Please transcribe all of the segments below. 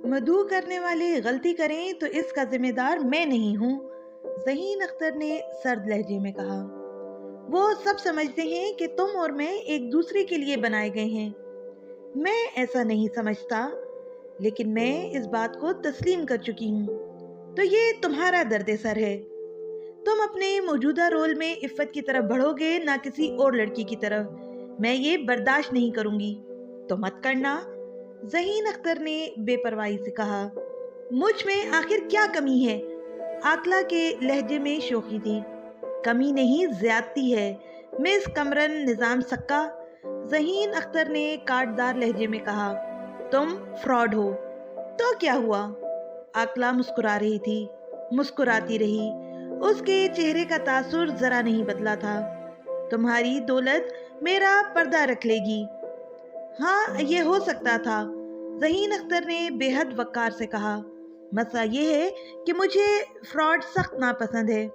मधु करने वाले गलती करें तो इसका जिम्मेदार मैं नहीं हूँ, ज़हीन अख्तर ने सर्द लहजे में कहा। वो सब समझते हैं कि तुम और मैं एक दूसरे के लिए बनाए गए हैं। मैं ऐसा नहीं समझता, लेकिन मैं इस बात को तस्लीम कर चुकी हूँ। तो ये तुम्हारा दर्द सर है। तुम अपने मौजूदा रोल में इफ़्फ़त की तरफ बढ़ोगे, ना किसी और लड़की की तरफ। मैं ये बर्दाश्त नहीं करूँगी। तो मत करना, ज़हीन अख्तर ने बेपरवाही से कहा। मुझ में आखिर क्या कमी है? आकला के लहजे में शोखी थी। कमी नहीं, ज्यादती है मिस कमरन निजाम सक्का, ज़हीन अख्तर ने काटदार लहजे में कहा। तुम फ्रॉड हो। तो क्या हुआ? आकला मुस्कुरा रही थी, मुस्कुराती रही। उसके चेहरे का तासुर जरा नहीं बदला था। तुम्हारी दौलत मेरा पर्दा रख लेगी। हाँ, ये हो सकता था, ज़हीन अख्तर ने बेहद वक़ार से कहा। मसला ये है कि मुझे फ्रॉड सख्त नापसंद है।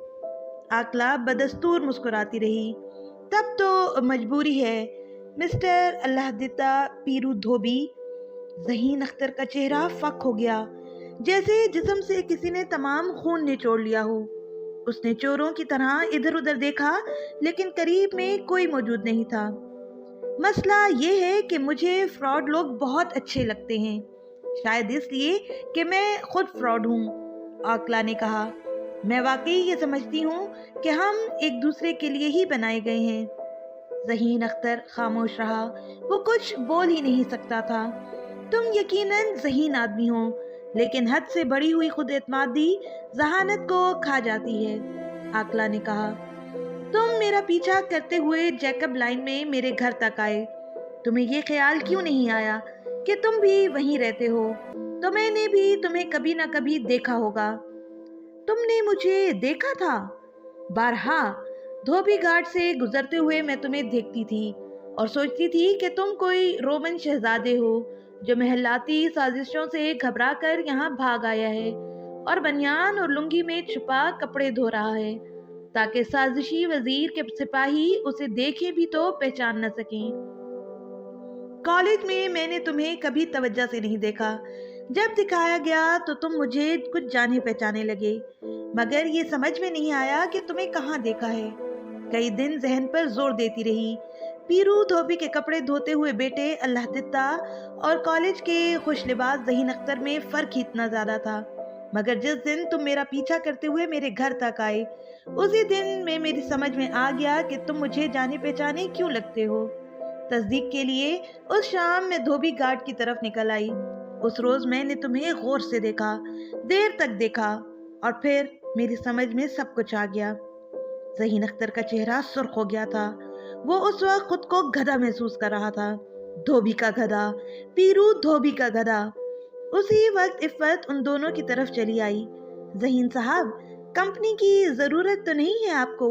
आकला बदस्तूर मुस्कुराती रही। तब तो मजबूरी है मिस्टर अल्लाहदिता पीरू धोबी। ज़हीन अख्तर का चेहरा फक हो गया, जैसे जिस्म से किसी ने तमाम खून निचोड़ लिया हो। उसने चोरों की तरह इधर उधर देखा, लेकिन करीब में कोई मौजूद नहीं था। मसला ये है कि मुझे फ्रॉड लोग बहुत अच्छे लगते हैं, शायद इसलिए कि मैं खुद फ्रॉड हूँ, आकला ने कहा। मैं वाकई ये समझती हूँ कि हम एक दूसरे के लिए ही बनाए गए हैं। ज़हीन अख्तर खामोश रहा। वो कुछ बोल ही नहीं सकता था। तुम यकीनन ज़हीन आदमी हो, लेकिन हद से बढ़ी हुई खुद एतमादी जहानत को खा जाती है, आकला ने कहा। तुम मेरा पीछा करते हुए जैकब लाइन में मेरे घर तक आए। तुम्हें ये ख्याल क्यों नहीं आया कि तुम भी वहीं रहते हो? तो मैंने भी तुम्हें कभी ना कभी देखा होगा। तुमने मुझे देखा था? बारहा धोबी घाट से गुजरते हुए मैं तुम्हें देखती थी और सोचती थी कि तुम कोई रोमन शहजादे हो जो महलाती साजिशों से घबरा कर यहाँ भाग आया है और बनियान और लुंगी में छुपा कपड़े धो रहा है, ताकि साजिशी वजीर के सिपाही उसे देखें भी तो पहचान न सकें। कॉलेज में मैंने तुम्हें कभी तवज्जो से नहीं देखा। जब दिखाया गया तो तुम मुझे कुछ जाने पहचाने लगे, मगर ये समझ में नहीं आया कि तुम्हें कहाँ देखा है। कई दिन जहन पर जोर देती रही। पीरू धोबी के कपड़े धोते हुए बेटे अल्लाहदिता और कॉलेज के खुश लिबास ज़हीन अख्तर में फ़र्क ही इतना ज़्यादा था। मगर जिस दिन तुम मेरा पीछा करते हुए मेरे घर तक आए, उसी दिन में मेरी समझ में आ गया कि तुम मुझे जाने पहचाने क्यों लगते हो। तस्दीक के लिए उस शाम मैं धोबी घाट की तरफ निकल आई। उस रोज मैंने तुम्हें गौर से देखा, देर तक देखा, और फिर मेरी समझ में सब कुछ आ गया। ज़हीन अख्तर का चेहरा सुर्ख हो गया था। वो उस वक्त खुद को गधा महसूस कर रहा था। धोबी का गधा, पीरू धोबी का गधा। उसी वक्त इफ़्फ़त उन दोनों की तरफ चली आई। ज़हीन साहब, कंपनी की ज़रूरत तो नहीं है आपको?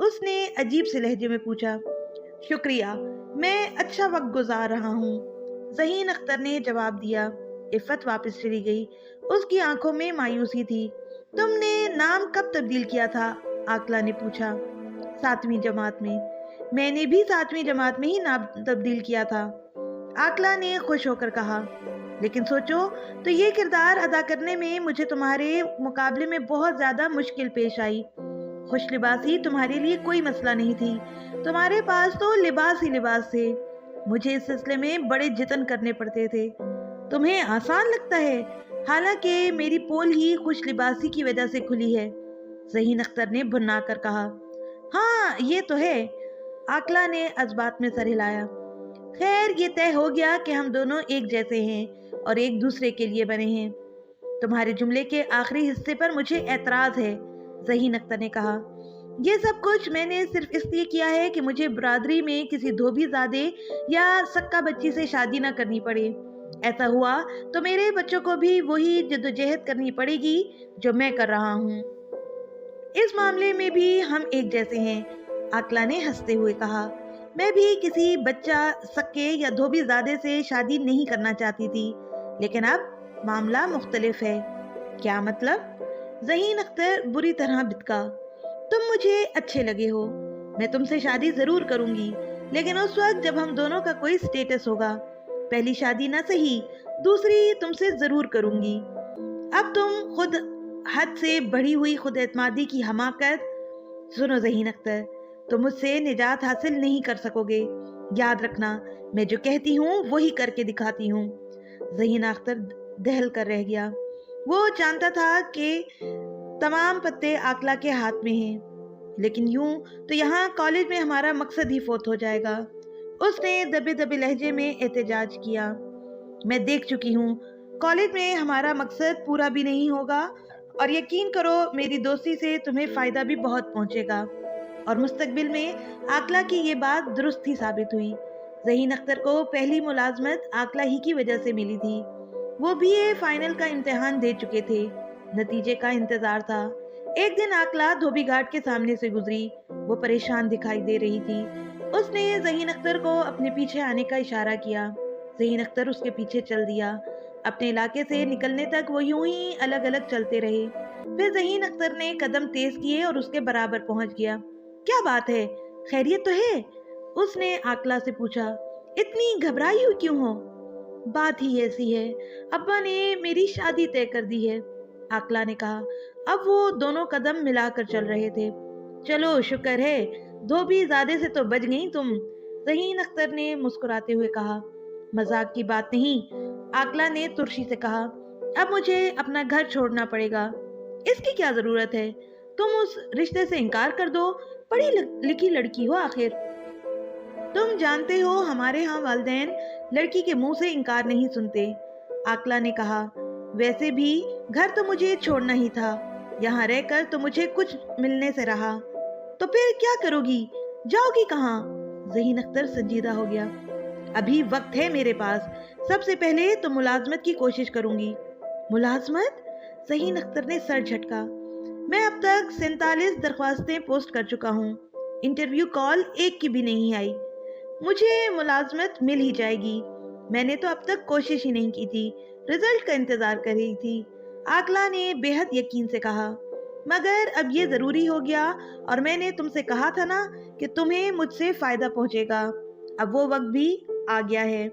उसने अजीब से लहजे में पूछा। शुक्रिया, मैं अच्छा वक्त गुजार रहा हूँ, ज़हीन अख्तर ने जवाब दिया। इफ़्फ़त वापस चली गई। उसकी आंखों में मायूसी थी। तुमने नाम कब तब्दील किया था? आकला ने पूछा। 7वीं जमात में। मैंने भी 7वीं जमात में ही नाम तब्दील किया था, आकला ने खुश होकर कहा। लेकिन सोचो तो ये किरदार अदा करने में मुझे तुम्हारे मुकाबले में बहुत ज़्यादा मुश्किल पेश आई। खुश लिबासी तुम्हारे लिए कोई मसला नहीं थी, तुम्हारे पास तो लिबास ही लिबास थे। मुझे इस सिलसिले में बड़े जतन करने पड़ते थे। तुम्हें आसान लगता है, हालांकि मेरी पोल ही खुश लिबासी की वजह से खुली है, ज़हीन अख्तर ने भुन्ना कर कहा। हाँ, ये तो है, आकला ने अज़बात में सर हिलाया। खैर, ये तय हो गया कि हम दोनों एक जैसे हैं और एक दूसरे के लिए बने हैं। तुम्हारे जुमले के आखिरी हिस्से पर मुझे एतराज़ है, ज़हीन अख्तर ने कहा। ये सब कुछ मैंने सिर्फ इसलिए किया है कि मुझे बरादरी में किसी धोबीज़ादे या सक्का बच्ची से शादी न करनी पड़े। ऐसा हुआ तो मेरे बच्चों को भी वही जद्दोजहद करनी पड़ेगी जो मैं कर रहा हूँ। इस मामले में भी हम एक जैसे हैं, आकला ने हंसते हुए कहा। मैं भी किसी बच्चा, सक्के या धोबीज़ादे से शादी नहीं करना चाहती थी, लेकिन अब मामला मुख्तलिफ है। क्या मतलब? ज़हीन अख्तर बुरी तरह बिदका। तुम मुझे अच्छे लगे हो, मैं तुमसे शादी ज़रूर करूँगी, लेकिन उस वक्त जब हम दोनों का कोई स्टेटस होगा। पहली शादी ना सही, दूसरी तुमसे जरूर करूंगी। अब तुम खुद हद से बढ़ी हुई खुद एतमादी की हमाकत। सुनो ज़हीन अख्तर, तुम मुझसे निजात हासिल नहीं कर सकोगे। याद रखना, मैं जो कहती हूँ वही करके दिखाती हूँ। ज़हीन अख्तर दहल कर रह गया। वो जानता था कि तमाम पत्ते आकला के हाथ में हैं, लेकिन यूं तो यहाँ कॉलेज में हमारा मकसद ही फोत हो जाएगा। उसने दबे दबे लहजे में एहतजाज किया। मैं देख चुकी हूँ, कॉलेज में हमारा मकसद पूरा भी नहीं होगा, और यकीन करो मेरी दोस्ती से तुम्हें फ़ायदा भी बहुत पहुँचेगा। और मुस्तकबिल में आकला की ये बात दुरुस्त ही साबित हुई। ज़हीन अख्तर को पहली मुलाजमत आकला ही की वजह से मिली थी। वो बीए फाइनल का इम्तिहान दे चुके थे, नतीजे का इंतज़ार था। एक दिन आकला धोबी घाट के सामने से गुजरी। वो परेशान दिखाई दे रही थी। उसने ज़हीन अख्तर को अपने पीछे आने का इशारा किया। ज़हीन अख्तर उसके पीछे चल दिया। अपने इलाके से निकलने तक वो यूं ही अलग अलग चलते रहे। फिर ज़हीन अख्तर ने कदम तेज किए और उसके बराबर पहुंच गया। क्या बात है, खैरियत तो है? उसने आकला से पूछा। इतनी घबराई हुई क्यों हो? बात ही ऐसी है, अब्बा ने मेरी शादी तय कर दी है, आकला ने कहा। अब वो दोनों कदम मिलाकर चल रहे थे। चलो शुक्र है, धोबी ज़्यादा से तो बच गई तुम, ज़हीन अख्तर ने मुस्कुराते हुए कहा। मजाक की बात नहीं, आकला ने तुर्शी से कहा। अब मुझे अपना घर छोड़ना पड़ेगा। इसकी क्या जरूरत है? तुम उस रिश्ते से इनकार कर दो, पढ़ी लिखी लड़की हो आखिर। तुम जानते हो हमारे यहाँ वालिदैन लड़की के मुंह से इनकार नहीं सुनते, आकला ने कहा। वैसे भी घर तो मुझे छोड़ना ही था, यहाँ रहकर तो मुझे कुछ मिलने से रहा। तो फिर क्या करोगी? जाओगी कहाँ? ज़हीन अख्तर संजीदा हो गया। अभी वक्त है मेरे पास। सबसे पहले तो मुलाजमत की कोशिश करूंगी। मुलाजमत? ज़हीन अख्तर ने सर झटका। मैं अब तक 47 दरख्वास्तें पोस्ट कर चुका हूँ, इंटरव्यू कॉल एक की भी नहीं आई। मुझे मुलाजमत मिल ही जाएगी। मैंने तो अब तक कोशिश ही नहीं की थी, रिजल्ट का इंतजार कर रही थी, आकला ने बेहद यकीन से कहा। मगर अब ये जरूरी हो गया, और मैंने तुमसे कहा था ना कि तुम्हें मुझसे फायदा पहुंचेगा। अब वो वक्त भी आ गया है।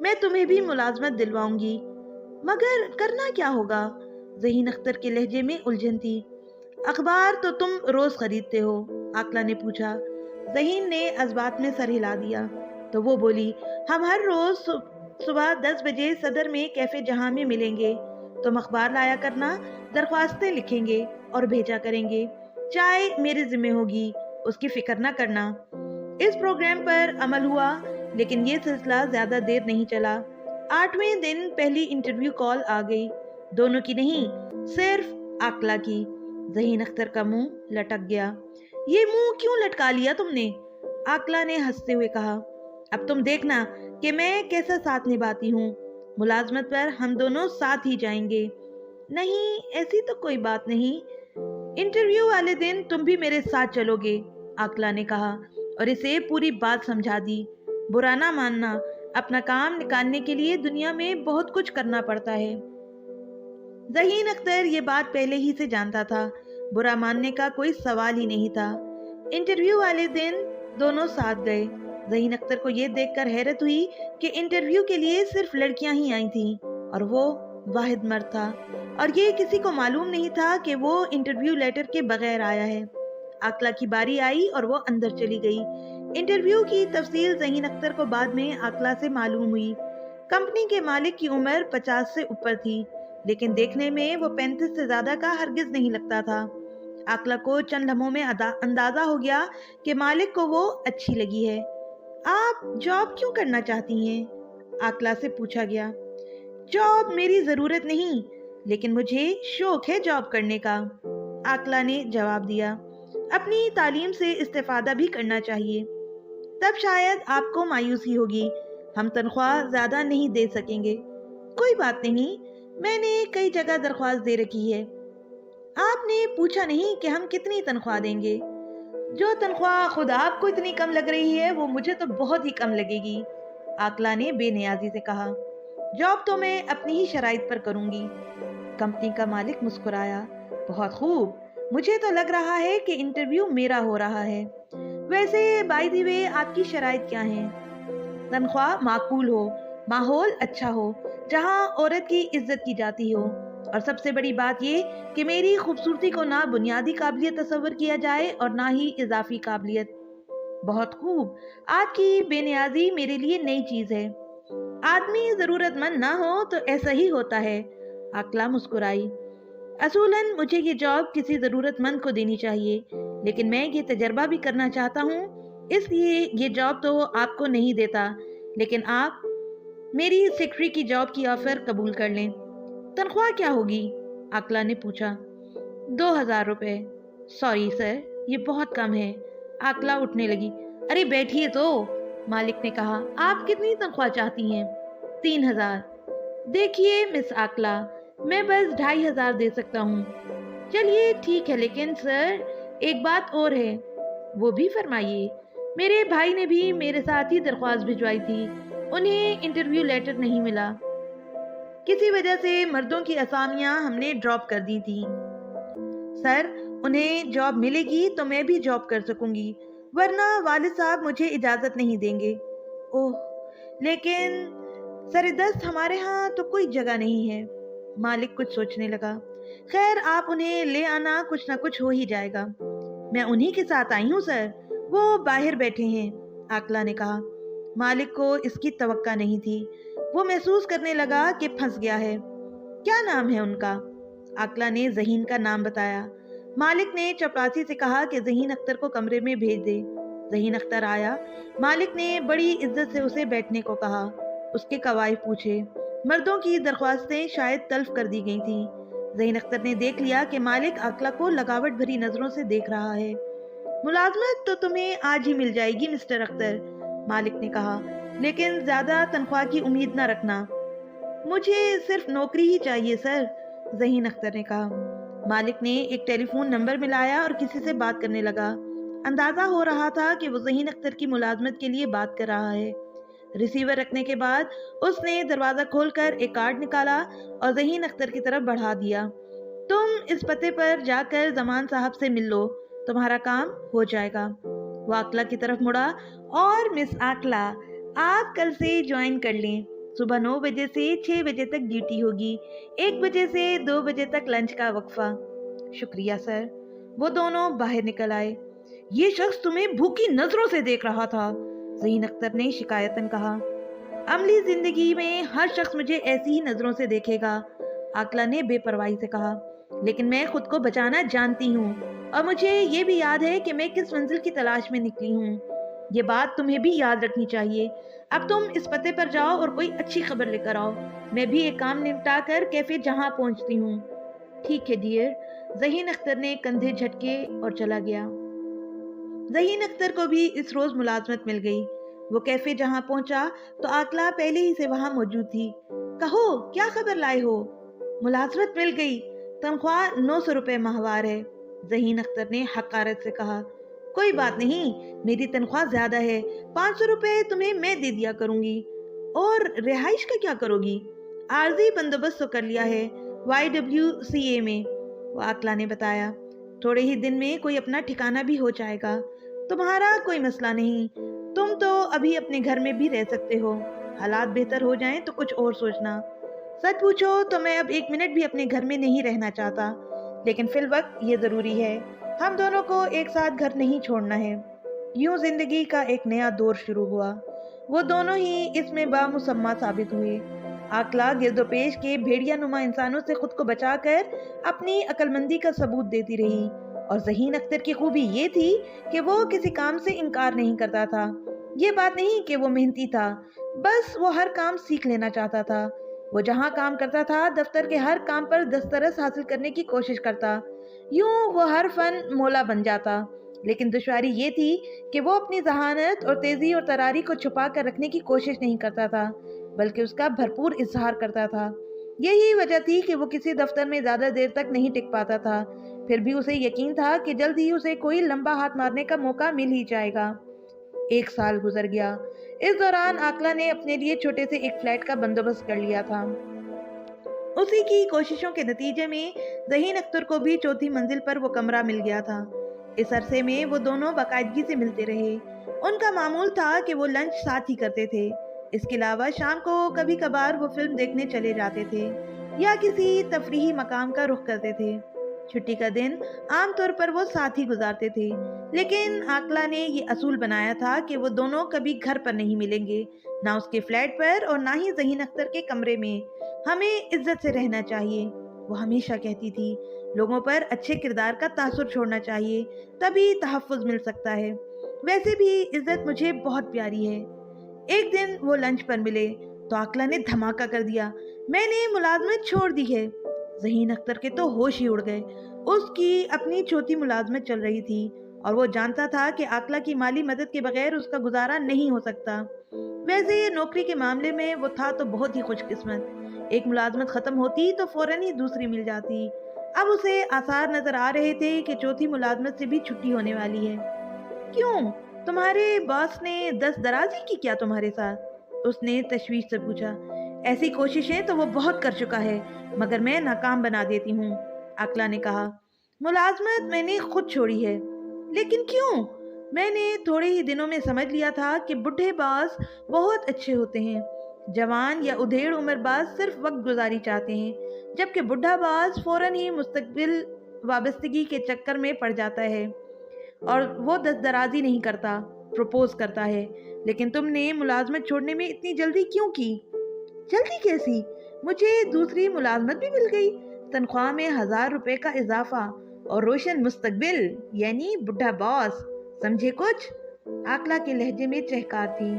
मैं तुम्हें भी मुलाजमत दिलवाऊंगी। मगर करना क्या होगा? ज़हीन अख्तर के लहजे में उलझन थी। अखबार तो तुम रोज खरीदते हो, आकला ने पूछा। ज़हीन ने अज़बात में सर हिला दिया। तो वो बोली, हम हर रोज सुबह 10 बजे सदर में कैफे जहां में मिलेंगे। तुम अखबार लाया करना, दरख्वास्तें लिखेंगे और भेजा करेंगे। चाय मेरे जिम्मे होगी, उसकी फिक्र न करना। इस प्रोग्राम पर अमल हुआ, लेकिन ये सिलसिला ज्यादा देर नहीं चला। 8वें दिन पहली इंटरव्यू कॉल आ गई। दोनों की नहीं, सिर्फ आकला की। ज़हीन अख्तर का मुंह लटक गया। ये मुंह क्यों लटका लिया तुमने? आकला ने हंसते हुए कहा। अब तुम देखना कि मैं कैसा साथ निभाती हूँ। मुलाजमत पर हम दोनों साथ ही जाएंगे। नहीं, ऐसी तो कोई बात नहीं। इंटरव्यू वाले दिन तुम भी मेरे साथ चलोगे, आकला ने कहा और इसे पूरी बात समझा दी। बुरा ना मानना, अपना काम निकालने के लिए दुनिया में बहुत कुछ करना पड़ता है। ज़हीन अख्तर ये बात पहले ही से जानता था। बुरा मानने का कोई सवाल ही नहीं था। इंटरव्यू वाले दिन दोनों साथ गए। ज़हीन अख्तर को ये देखकर हैरत हुई कि इंटरव्यू के लिए सिर्फ लड़कियां ही आई थीं और वो वाहिद मर्द था, और ये किसी को मालूम नहीं था कि वो इंटरव्यू लेटर के बगैर आया है। आकला की बारी आई और वो अंदर चली गई। इंटरव्यू की तफसील ज़हीन अख्तर को बाद में आकला से मालूम हुई। कंपनी के मालिक की उम्र 50 से ऊपर थी, लेकिन देखने में वो 35 से ज्यादा का हरगिज नहीं लगता था। आकला को चंद लम्हों में अंदाजा हो गया कि मालिक को वो अच्छी लगी है। आप जॉब क्यों करना चाहती हैं? आकला से पूछा गया। जॉब मेरी जरूरत नहीं, लेकिन मुझे शौक है जॉब करने का, आकला ने जवाब दिया। अपनी तालीम से इस्तेफादा भी करना चाहिए, तब शायद आपको मायूसी होगी। हम तनख्वाह ज्यादा नहीं दे सकेंगे। कोई बात नहीं, मैंने कई जगह दरख्वास्त दे रखी है। आपने पूछा नहीं कि हम कितनी तनख्वाह देंगे? जो तनख्वाह खुद आपको इतनी कम लग रही है, वो मुझे तो बहुत ही कम लगेगी, आकला ने बेनियाजी से कहा। जॉब तो मैं अपनी ही शराइत पर करूंगी। कंपनी का मालिक मुस्कुराया। बहुत खूब, मुझे तो लग रहा है कि इंटरव्यू मेरा हो रहा है। वैसे बाय द वे आपकी शराइत क्या है? तनख्वाह माकूल हो, माहौल अच्छा हो, जहाँ औरत की इज्जत की जाती हो, और सबसे बड़ी बात ये कि मेरी खूबसूरती को ना बुनियादी काबिलियत तस्वर किया जाए और ना ही इजाफी काबिलियत। बहुत खूब। आपकी बेनियाजी मेरे लिए नई चीज है। आदमी जरूरतमंद ना हो तो ऐसा ही होता है। आकला मुस्कुराई। असूलन मुझे ये जॉब किसी जरूरतमंद को देनी चाहिए, लेकिन मैं ये तजर्बा भी करना चाहता हूँ, इसलिए ये जॉब तो आपको नहीं देता, लेकिन आप मेरी सेक्रेटरी की जॉब की ऑफर कबूल कर लें। तनख्वाह क्या होगी? आकला ने पूछा। 2,000 रुपए। सॉरी सर, ये बहुत कम है। आकला उठने लगी। अरे बैठिए तो, मालिक ने कहा। आप कितनी तनख्वाह चाहती हैं? 3,000। देखिए मिस आकला, मैं बस 2,500 दे सकता हूँ। चलिए ठीक है, लेकिन सर एक बात और है। वो भी फरमाइए। मेरे भाई ने भी मेरे साथ ही दरख्वास्त भिजवाई थी, उन्हें इंटरव्यू लेटर नहीं मिला। किसी वजह से मर्दों की असामियां हमने ड्रॉप कर दी थी। सर, उन्हें जॉब मिलेगी तो मैं भी जॉब कर सकूंगी, वरना वालिद साहब मुझे इजाजत नहीं देंगे। ओह, लेकिन सरदस्त हमारे यहाँ तो कोई जगह नहीं है। मालिक कुछ सोचने लगा। खैर, आप उन्हें ले आना, कुछ ना कुछ हो ही जाएगा। मैं उन्हीं के साथ आई हूँ सर, वो बाहर बैठे हैं, आकला ने कहा। मालिक को इसकी तवक्का नहीं थी। वो महसूस करने लगा कि फंस गया है। क्या नाम है उनका? आकला ने ज़हीन का नाम बताया। मालिक ने चपरासी से कहा कि ज़हीन अख्तर को कमरे में भेज दे। ज़हीन अख्तर आया। मालिक ने बड़ी इज्जत से उसे बैठने को कहा। उसके कवायद पूछे। मर्दों की दरख्वास्तें शायद तल्फ कर दी गई थीं। ज़हीन अख्तर ने देख लिया कि मालिक आकला को लगावट भरी नजरों से देख रहा है। मुलाजमत तो तुम्हें आज ही मिल जाएगी मिस्टर अख्तर, मालिक ने कहा, लेकिन ज्यादा तनख्वाह की उम्मीद न रखना। मुझे सिर्फ नौकरी ही चाहिए सर, ज़हीन अख्तर ने कहा। मालिक ने एक टेलीफोन नंबर मिलाया और किसी से बात करने लगा। अंदाजा हो रहा था कि वो ज़हीन अख्तर की मुलाजमत के लिए बात कर रहा है। रिसीवर रखने के बाद उसने दरवाज़ा खोलकर एक कार्ड निकाला और ज़हीन अख्तर की तरफ बढ़ा दिया। तुम इस पते पर जाकर जमान साहब से मिल लो, तुम्हारा काम हो जाएगा। वो आकला की तरफ मुड़ा। और मिस आकला, आप कल से ज्वाइन कर लें। सुबह 9 बजे से 6 बजे तक ड्यूटी होगी, 1 बजे से 2 बजे तक लंच का वक्फा। शुक्रिया सर। वो दोनों बाहर निकल आए। ये शख्स तुम्हें भूखी नजरों से देख रहा था, ज़हीन अख्तर ने शिकायतन कहा। अमली जिंदगी में हर शख्स मुझे ऐसी ही नजरों से देखेगा, आकला ने बेपरवाही से कहा, लेकिन मैं खुद को बचाना जानती हूँ और मुझे ये भी याद है कि मैं किस मंजिल की तलाश में निकली हूँ। ये बात तुम्हें भी याद रखनी चाहिए। अब तुम इस पते पर जाओ और कोई अच्छी खबर लेकर आओ। मैं भी एक काम निपटा कर कैफे जहाँ पहुँचती हूँ। ठीक है डियर, ज़हीन अख्तर ने कंधे झटके और चला गया। ज़हीन अख्तर को भी इस रोज मुलाजमत मिल गई। वो कैफे जहाँ पहुंचा तो आकला पहले ही से वहां मौजूद थी। कहो, क्या खबर लाए हो? मुलाजमत मिल गई, तनख्वाह 900 रुपए माहवार है, ज़हीन अख्तर ने हकारत से कहा। कोई बात नहीं, मेरी तनख्वाह ज्यादा है, 500 रुपए तुम्हें मैं दे दिया करूंगी। और रिहाइश का क्या करोगी? आर्जी बंदोबस्त तो कर लिया है YWCA में, वो आकला ने बताया। थोड़े ही दिन में कोई अपना ठिकाना भी हो जाएगा, तुम्हारा कोई मसला नहीं। तुम तो अभी अपने घर में भी रह सकते हो, हालात बेहतर हो जाएं तो कुछ और सोचना। सच पूछो तो मैं अब 1 मिनट भी अपने घर में नहीं रहना चाहता, लेकिन फिल वक्त ये जरूरी है, हम दोनों को एक साथ घर नहीं छोड़ना है। यूं जिंदगी का एक नया दौर शुरू हुआ। वो दोनों ही इसमें बामुसम्मा साबित हुए। आकला गिरदोपेश के भेड़िया नुमा इंसानों से खुद को बचाकर अपनी अक्लमंदी का सबूत देती रही, और ज़हीन अख्तर की खूबी ये थी कि वो किसी काम से इनकार नहीं करता था। ये बात नहीं कि वो मेहनती था, बस वो हर काम सीख लेना चाहता था। वो जहाँ काम करता था, दफ्तर के हर काम पर दस्तरस हासिल करने की कोशिश करता। यूं वो हर फन मौला बन जाता। लेकिन दुश्वारी ये थी कि वो अपनी जहानत और तेजी और तरारी को छुपा कर रखने की कोशिश नहीं करता था, बल्कि उसका भरपूर इजहार करता था। यही वजह थी कि वो किसी दफ्तर में ज्यादा देर तक नहीं टिक पाता था। फिर भी उसे यकीन था कि जल्द ही उसे कोई लंबा हाथ मारने का मौका मिल ही जाएगा। 1 साल गुजर गया। इस दौरान आकला ने अपने लिए छोटे से एक फ्लैट का बंदोबस्त कर लिया था। उसी की कोशिशों के नतीजे में ज़हीन अख्तर को भी 4थी मंजिल पर वो कमरा मिल गया था। इस अरसे में वो दोनों बाकायदगी से मिलते रहे। उनका मामूल था कि वो लंच साथ ही करते थे। اس کے علاوہ شام کو کبھی کبھار وہ فلم دیکھنے چلے جاتے تھے یا کسی تفریحی مقام کا رخ کرتے تھے۔ چھٹی کا دن عام طور پر وہ ساتھ ہی گزارتے تھے، لیکن عاقلہ نے یہ اصول بنایا تھا کہ وہ دونوں کبھی گھر پر نہیں ملیں گے، نہ اس کے فلیٹ پر اور نہ ہی ذہین اختر کے کمرے میں۔ ہمیں عزت سے رہنا چاہیے، وہ ہمیشہ کہتی تھی۔ لوگوں پر اچھے کردار کا تاثر چھوڑنا چاہیے، تبھی تحفظ مل سکتا ہے۔ ویسے بھی عزت مجھے بہت پیاری ہے۔ ایک دن وہ لنچ پر ملے تو عاقلہ نے دھماکہ کر دیا، میں نے ملازمت چھوڑ دی ہے۔ ذہین اختر کے تو ہوش ہی اڑ گئے۔ اس کی اپنی چوتھی ملازمت چل رہی تھی اور وہ جانتا تھا کہ عاقلہ کی مالی مدد کے بغیر اس کا گزارا نہیں ہو سکتا۔ ویسے نوکری کے معاملے میں وہ تھا تو بہت ہی خوش قسمت۔ ایک ملازمت ختم ہوتی تو فوراً ہی دوسری مل جاتی۔ اب اسے آثار نظر آ رہے تھے کہ چوتھی ملازمت سے بھی چھٹی ہونے والی ہے۔ کیوں؟ تمہارے باس نے دست درازی کی کیا تمہارے ساتھ؟ اس نے تشویش سے پوچھا۔ ایسی کوششیں تو وہ بہت کر چکا ہے، مگر میں ناکام بنا دیتی ہوں، عاقلہ نے کہا۔ ملازمت میں نے خود چھوڑی ہے۔ لیکن کیوں؟ میں نے تھوڑے ہی دنوں میں سمجھ لیا تھا کہ بڈھے باس بہت اچھے ہوتے ہیں۔ جوان یا ادھیڑ عمر باس صرف وقت گزاری چاہتے ہیں، جبکہ بڈھا باس فوراً ہی مستقبل وابستگی کے چکر میں پڑ جاتا ہے اور وہ دست درازی نہیں کرتا، پروپوز کرتا ہے۔ لیکن تم نے ملازمت چھوڑنے میں اتنی جلدی کیوں کی؟ جلدی کیسی؟ مجھے دوسری ملازمت بھی مل گئی، تنخواہ میں 1000 روپے کا اضافہ اور روشن مستقبل، یعنی بڈھا باس، سمجھے کچھ؟ عاقلہ کے لہجے میں چہکار تھی۔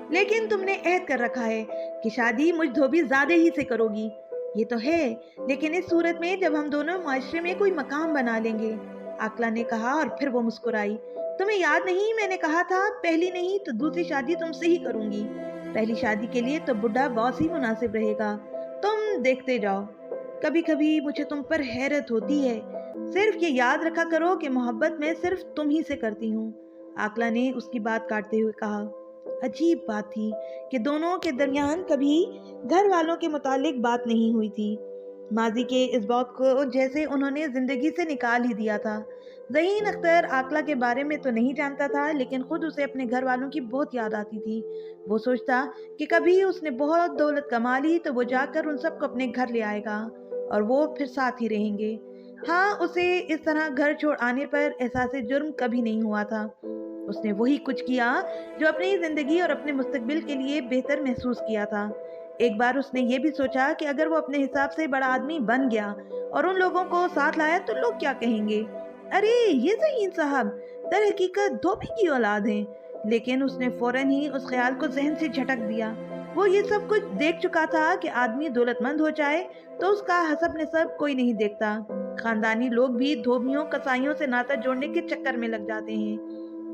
لیکن تم نے عہد کر رکھا ہے کہ شادی مجھ دھوبی زادے ہی سے کرو گی۔ یہ تو ہے، لیکن اس صورت میں جب ہم دونوں معاشرے میں کوئی مقام بنا لیں گے، عاقلہ نے کہا اور پھر وہ مسکرائی۔ تمہیں یاد نہیں میں نے کہا تھا پہلی نہیں تو دوسری شادی تم سے ہی کروں گی۔ پہلی شادی کے لیے تو بڈھا باس ہی مناسب رہے گا، تم دیکھتے جاؤ۔ کبھی کبھی مجھے تم پر حیرت ہوتی ہے، صرف یہ یاد رکھا کرو کہ محبت میں صرف تم ہی سے کرتی ہوں، عاقلہ نے اس کی بات کاٹتے ہوئے کہا۔ عجیب بات تھی کہ دونوں کے درمیان کبھی گھر والوں کے متعلق بات نہیں ہوئی تھی۔ ماضی کے اس بات کو جیسے انہوں نے زندگی سے نکال ہی دیا تھا۔ ذہین اختر عاقلہ کے بارے میں تو نہیں جانتا تھا، لیکن خود اسے اپنے گھر والوں کی بہت یاد آتی تھی۔ وہ سوچتا کہ کبھی اس نے بہت دولت کما لی تو وہ جا کر ان سب کو اپنے گھر لے آئے گا اور وہ پھر ساتھ ہی رہیں گے۔ ہاں، اسے اس طرح گھر چھوڑ آنے پر احساس جرم کبھی نہیں ہوا تھا۔ اس نے وہی کچھ کیا جو اپنی زندگی اور اپنے مستقبل کے لیے بہتر محسوس کیا تھا۔ ایک بار اس نے یہ بھی سوچا کہ اگر وہ اپنے حساب سے بڑا آدمی بن گیا اور ان لوگوں کو ساتھ لایا تو لوگ کیا کہیں گے؟ ارے یہ ذہین صاحب در حقیقت دھوبی کی اولاد ہیں۔ لیکن اس نے فوراً ہی اس خیال کو ذہن سے جھٹک دیا۔ وہ یہ سب کچھ دیکھ چکا تھا کہ آدمی دولت مند ہو جائے تو اس کا حسب نسب کوئی نہیں دیکھتا۔ خاندانی لوگ بھی دھوبیوں کسائیوں سے ناطہ جوڑنے کے چکر میں لگ جاتے ہیں،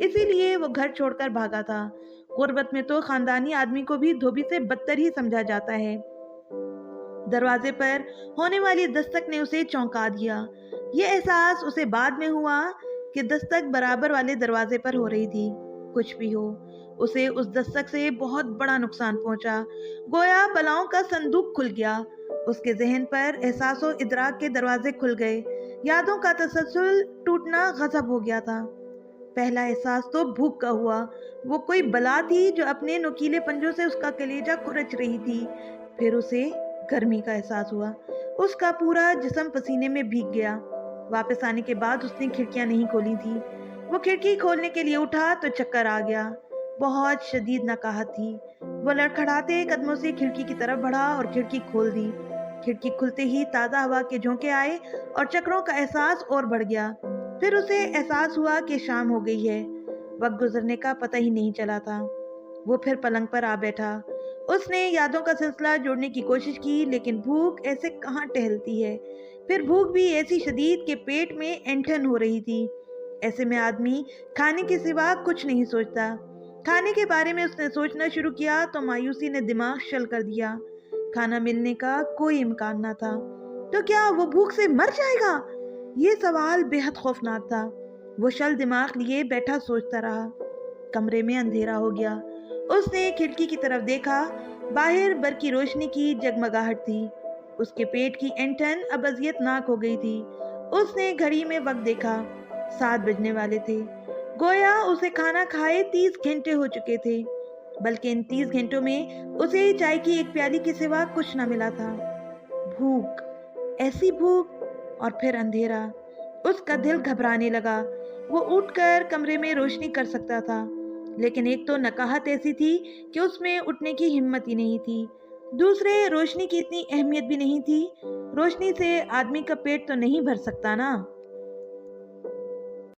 اسی لیے وہ گھر چھوڑ کر بھاگا تھا۔ غربت میں تو خاندانی آدمی کو بھی دھوبی سے بدتر ہی سمجھا جاتا ہے۔ دروازے پر ہونے والی دستک نے اسے چونکا دیا۔ یہ احساس اسے بعد میں ہوا کہ دستک برابر والے دروازے پر ہو رہی تھی۔ کچھ بھی ہو، اسے اس دستک سے بہت بڑا نقصان پہنچا، گویا بلاؤں کا صندوق کھل گیا۔ اس کے ذہن پر احساس و ادراک کے دروازے کھل گئے، یادوں کا تسلسل ٹوٹنا غصب ہو گیا تھا۔ پہلا احساس تو بھوک کا ہوا، وہ کوئی بلا تھی جو اپنے نوکیلے پنجوں سے اس کا کلیجہ کھرچ رہی تھی۔ پھر اسے گرمی کا احساس ہوا، اس کا پورا جسم پسینے میں بھیگ گیا۔ واپس آنے کے بعد اس نے کھڑکیاں نہیں کھولی تھی۔ وہ کھڑکی کھولنے کے لیے اٹھا تو چکر آ گیا، بہت شدید نقاہت تھی۔ وہ لڑکھڑاتے قدموں سے کھڑکی کی طرف بڑھا اور کھڑکی کھول دی۔ کھڑکی کھلتے ہی تازہ ہوا کے جھونکے آئے اور چکروں کا احساس اور بڑھ گیا۔ پھر اسے احساس ہوا کہ شام ہو گئی ہے، وقت گزرنے کا پتہ ہی نہیں چلا تھا۔ وہ پھر پلنگ پر آ بیٹھا۔ اس نے یادوں کا سلسلہ جوڑنے کی کوشش کی، لیکن بھوک ایسے کہاں ٹہلتی ہے، پھر بھوک بھی ایسی شدید کہ پیٹ میں اینٹھن ہو رہی تھی۔ ایسے میں آدمی کھانے کے سوا کچھ نہیں سوچتا۔ کھانے کے بارے میں اس نے سوچنا شروع کیا تو مایوسی نے دماغ شل کر دیا۔ کھانا ملنے کا کوئی امکان نہ تھا۔ تو کیا وہ بھوک سے مر جائے گا؟ یہ سوال بے حد خوفناک تھا۔ وہ شل دماغ لیے بیٹھا سوچتا رہا۔ کمرے میں اندھیرا ہو گیا۔ اس نے کھڑکی کی طرف دیکھا، باہر برقی روشنی کی جگمگاہٹ تھی۔ اس کے پیٹ کی اینٹھن اب اذیت ناک ہو گئی تھی۔ اس نے گھڑی میں وقت دیکھا، 7 بجنے والے تھے، گویا اسے کھانا کھائے 30 گھنٹے ہو چکے تھے۔ बल्कि इन 30 घंटों में उसे चाय की एक प्याली के सिवा कुछ न मिला था। भूख, ऐसी भूख, और फिर अंधेरा। उसका दिल घबराने लगा। वो उठकर कमरे में रोशनी कर सकता था, लेकिन एक तो नकाहत ऐसी थी कि उसमें उठने की हिम्मत ही नहीं थी। दूसरे, रोशनी की इतनी अहमियत भी नहीं थी। रोशनी से आदमी का पेट तो नहीं भर सकता ना।